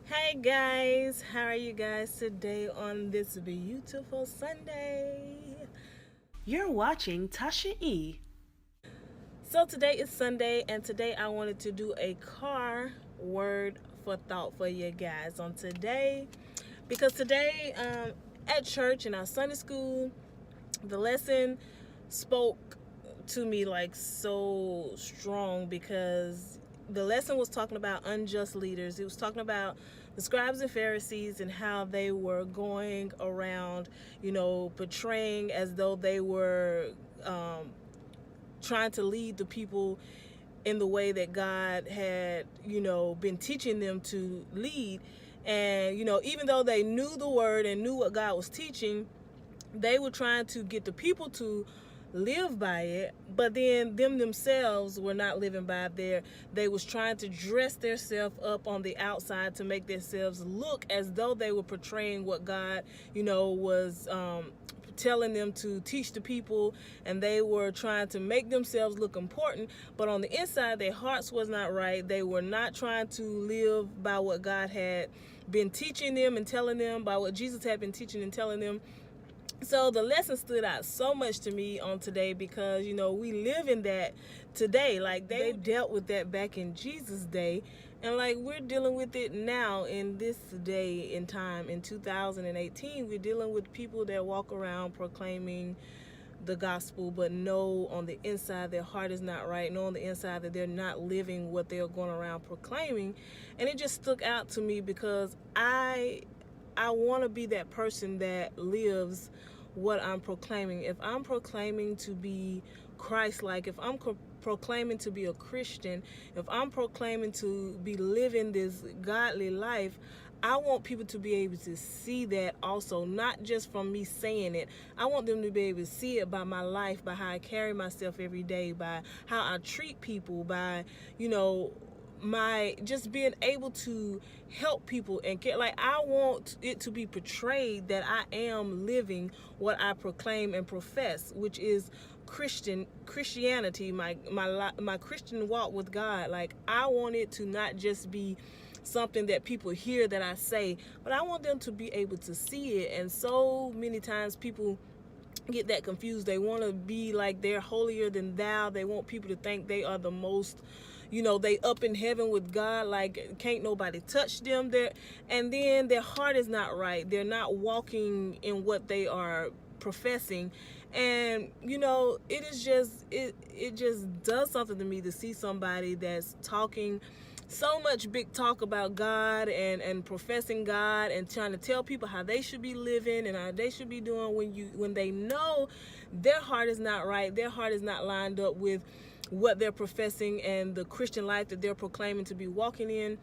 Hey guys, how are you guys today on this beautiful Sunday? You're watching Tasha E. So today is Sunday, and today I wanted to do a car word for thought for you guys on today, because today at church in our Sunday school, the lesson spoke to me like so strong, because the lesson was talking about unjust leaders. It was talking about the scribes and Pharisees and how they were going around, portraying as though they were um, trying to lead the people in the way that God had, been teaching them to lead. And, even though they knew the word and knew what God was teaching, they were trying to get the people to live by it, but then them themselves were not living by it. They was trying to dress themselves up on the outside to make themselves look as though they were portraying what God, was telling them to teach the people, and they were trying to make themselves look important, but on the inside their hearts was not right. They were not trying to live by what God had been teaching them and telling them, by what Jesus had been teaching and telling them. So the lesson stood out so much to me on today, because we live in that today. Like, they dealt with that back in Jesus' day, and like we're dealing with it now in this day in time in 2018. We're dealing with people that walk around proclaiming the gospel, but know on the inside their heart is not right. Know on the inside that they're not living what they're going around proclaiming. And it just stuck out to me, because I want to be that person that lives what I'm proclaiming. If I'm proclaiming to be Christ-like, if I'm proclaiming to be a Christian, if I'm proclaiming to be living this godly life, I want people to be able to see that also, not just from me saying it. I want them to be able to see it by my life, by how I carry myself every day, by how I treat people, by, my just being able to help people and care. Like, I want it to be portrayed that I am living what I proclaim and profess, which is Christianity, my Christian walk with God. Like, I want it to not just be something that people hear that I say, but I want them to be able to see it. And so many times people get that confused. They want to be like they're holier than thou. They want people to think they are the most, they up in heaven with God, like can't nobody touch them there. And then their heart is not right. They're not walking in what they are professing. And it is just it just does something to me to see somebody that's talking so much big talk about God and professing God and trying to tell people how they should be living and how they should be doing, when they know their heart is not right. Their heart is not lined up with what they're professing and the Christian life that they're proclaiming to be walking in.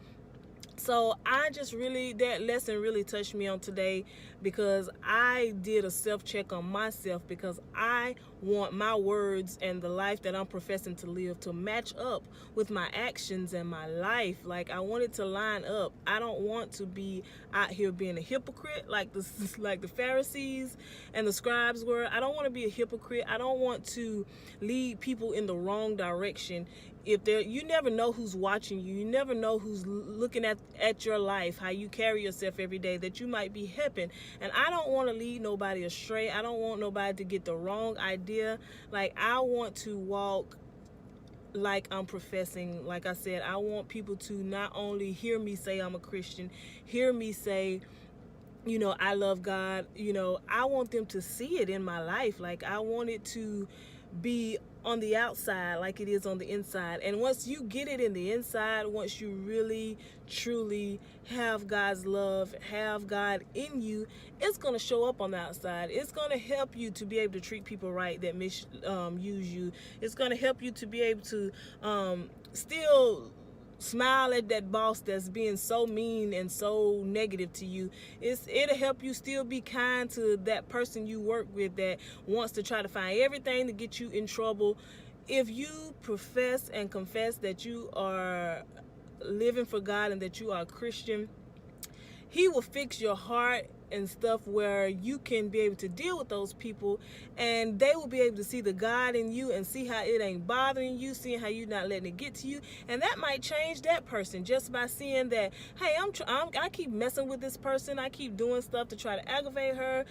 So I just really, that lesson really touched me on today, because I did a self-check on myself, because I want my words and the life that I'm professing to live to match up with my actions and my life. Like, I want it to line up. I don't want to be out here being a hypocrite like the like the Pharisees and the scribes were. I don't want to be a hypocrite. I don't want to lead people in the wrong direction. If there, you never know who's watching you. You never know who's looking at your life, how you carry yourself every day, that you might be helping. And I don't want to lead nobody astray. I don't want nobody to get the wrong idea. Like, I want to walk like I'm professing. Like I said, I want people to not only hear me say I'm a Christian, hear me say, I love God. I want them to see it in my life. Like, I want it to be on the outside like it is on the inside. And once you get it in the inside, once you really truly have God's love, have God in you, it's going to show up on the outside. It's going to help you to be able to treat people right that misuse you. It's going to help you to be able to still smile at that boss that's being so mean and so negative to you. It'll help you still be kind to that person you work with that wants to try to find everything to get you in trouble. If you profess and confess that you are living for God and that you are a Christian, He will fix your heart and stuff where you can be able to deal with those people, and they will be able to see the God in you and see how it ain't bothering you, seeing how you're not letting it get to you. And that might change that person just by seeing that, hey, I keep messing with this person, I keep doing stuff to try to aggravate her,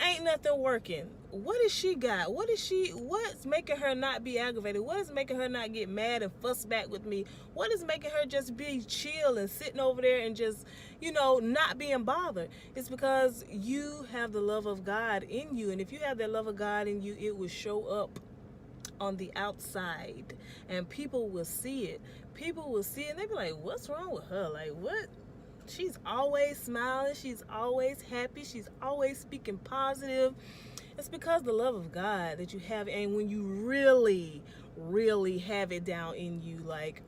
ain't nothing working. What does she got? What's making her not be aggravated? What is making her not get mad and fuss back with me? What is making her just be chill and sitting over there and just, not being bothered? It's because you have the love of God in you. And if you have that love of God in you, it will show up on the outside, and people will see it. People will see it and they be like, what's wrong with her? Like, what? She's always smiling. She's always happy. She's always speaking positive. It's because the love of God that you have. And when you really, really have it down in you, like,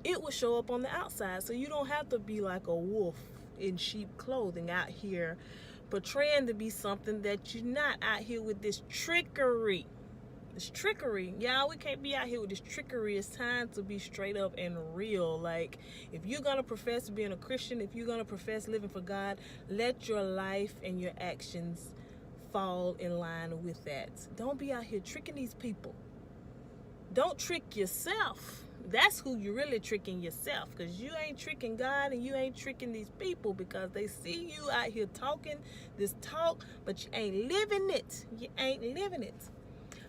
it will show up on the outside. So you don't have to be like a wolf in sheep clothing out here portraying to be something that you're not, out here with this trickery. This trickery, y'all, we can't be out here with this trickery. It's time to be straight up and real. Like, if you're gonna profess being a Christian, if you're gonna profess living for God, let your life and your actions fall in line with that. Don't be out here tricking these people. Don't trick yourself. That's who you're really tricking, yourself, because you ain't tricking God and you ain't tricking these people, because they see you out here talking this talk, but you ain't living it. You ain't living it.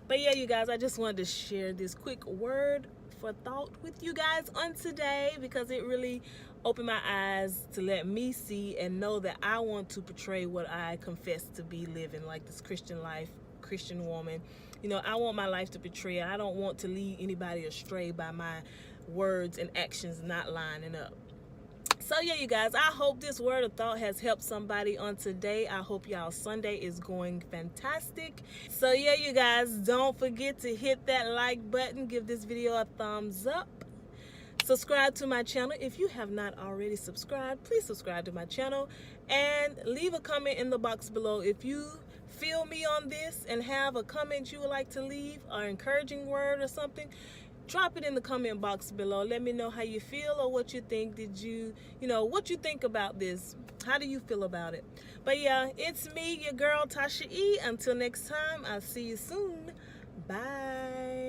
But yeah, you guys, I just wanted to share this quick word for thought with you guys on today, because it really opened my eyes to let me see and know that I want to portray what I confess to be living, like this Christian life, Christian woman. I want my life to portray it. I don't want to lead anybody astray by my words and actions not lining up. So yeah, you guys, I hope this word of thought has helped somebody on today. I hope y'all Sunday is going fantastic. So yeah, you guys, don't forget to hit that like button, give this video a thumbs up, subscribe to my channel. If you have not already subscribed, please subscribe to my channel, and leave a comment in the box below. If you feel me on this and have a comment you would like to leave, or encouraging word or something, drop it in the comment box below. Let me know how you feel or what you think. What you think about this? How do you feel about it? But yeah, it's me, your girl, Tasha E. Until next time, I'll see you soon. Bye.